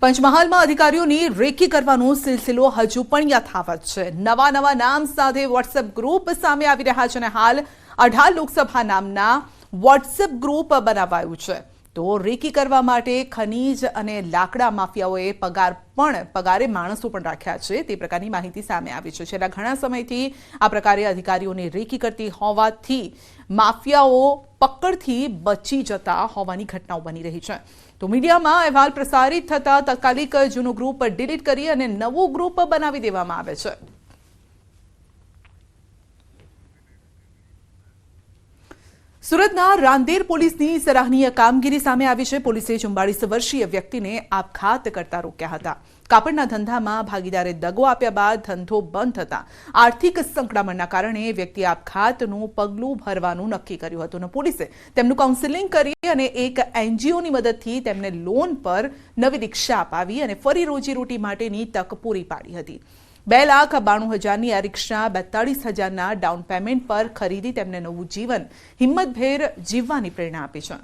પંચમહાલમાં અધિકારીઓની રેકી કરવાનો સિલસિલો હજુ પણ યથાવત છે। નવા નામ સાથે વોટ્સએપ ગ્રુપ સામે આવી રહ્યા છે અને હાલ 18 લોકસભા નામના વોટ્સએપ ગ્રુપ બનાવાયું છે। તો રેકી કરવા માટે ખનીજ અને લાકડા માફિયાઓએ પગારે માણસો પણ રાખ્યા છે તે પ્રકારની માહિતી સામે આવી છે। છેલ્લા ઘણા સમયથી આ પ્રકારે અધિકારીઓની રેકી કરતી હોવાથી માફિયાઓ પકડથી બચી જતા હોવાની ઘટનાઓ બની રહી છે। તો મીડિયામાં અહેવાલ પ્રસારિત થતા તાત્કાલિક જૂનું ગ્રુપ ડિલીટ કરી અને નવું ગ્રુપ બનાવી દેવામાં આવે છે। સુરતના રાંદેર પોલીસની સરાહનીય કામગીરી સામે આવી છે। પોલીસે 44 વર્ષીય વ્યક્તિને આપઘાત કરતા રોક્યા હતા। કાપડના ધંધામાં ભાગીદારે દગો આપ્યા બાદ ધંધો બંધ થતા આર્થિક સંકળામણના કારણે વ્યક્તિએ આપઘાતનું પગલું ભરવાનું નક્કી કર્યું હતું અને પોલીસે તેમનું કાઉન્સેલિંગ કરી અને એક એનજીઓની મદદથી તેમને લોન પર નવી રિક્ષા અપાવી અને ફરી રોજીરોટી માટેની તક પૂરી પાડી હતી। 2,92,000ની આ રિક્ષા 42,000ના ડાઉન પેમેન્ટ પર ખરીદી તેમને નવું જીવન હિંમતભેર જીવવાની પ્રેરણા આપી છે।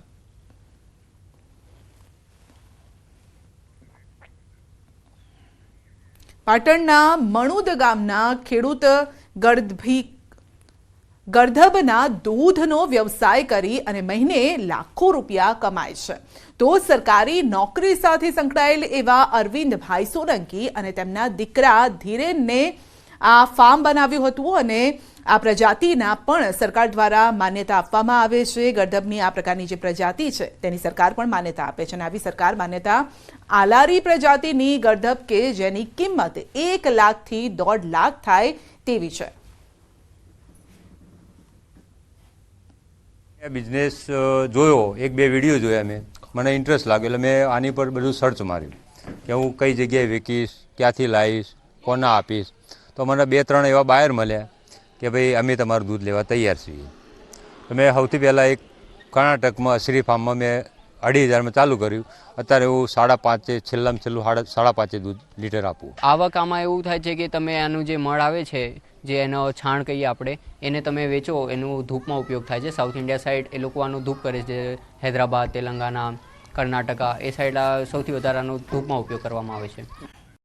પાટણના મણુદ ગામના ખેડૂત ગર્ધબના દૂધનો વ્યવસાય કરી અને મહિને લાખો રૂપિયા કમાય છે। તો સરકારી નોકરી સાથે સંકળાયેલ એવા અરવિંદભાઈ સોલંકી અને તેમના દીકરા ધીરેનને આ ફાર્મ બનાવ્યું હતું અને આ પ્રજાતિના પણ સરકાર દ્વારા માન્યતા આપવામાં આવે છે। ગર્ધબની આ પ્રકારની જે પ્રજાતિ છે તેની સરકાર પણ માન્યતા આપે છે અને આવી સરકાર માન્યતા આલારી પ્રજાતિની ગર્ધબ કે જેની કિંમત 1 લાખથી 1.5 લાખ થાય તેવી છે। બિઝનેસ જોયો, 1-2 વિડીયો જોયા મને ઇન્ટરેસ્ટ લાગ્યો એટલે મેં આની પર બધું સર્ચ માર્યું કે હું કઈ જગ્યાએ વેચીશ, ક્યાંથી લાવીશ, કોને આપીશ। તો મને 2-3 એવા બાયર મળ્યા કે ભાઈ અમે તમારું દૂધ લેવા તૈયાર છીએ। તો મેં સૌથી પહેલાં એક કર્ણાટકમાં અશ્રી ફાર્મમાં મેં 2,500માં ચાલુ કર્યું। અત્યારે હું 5.5 છેલ્લામાં છેલ્લું 5.5 દૂધ લીટર આપું। આવક આમાં એવું થાય છે કે તમે આનું જે મળ આવે છે, જે એનો છાણ કહીએ આપણે, એને તમે વેચો, એનું ધૂપમાં ઉપયોગ થાય છે। સાઉથ ઇન્ડિયા સાઈડ એ લોકો આનું ધૂપ કરે છે, હૈદરાબાદ, તેલંગાણા, કર્ણાટકા એ સાઈડ સૌથી વધારે આનો ધૂપમાં ઉપયોગ કરવામાં આવે છે।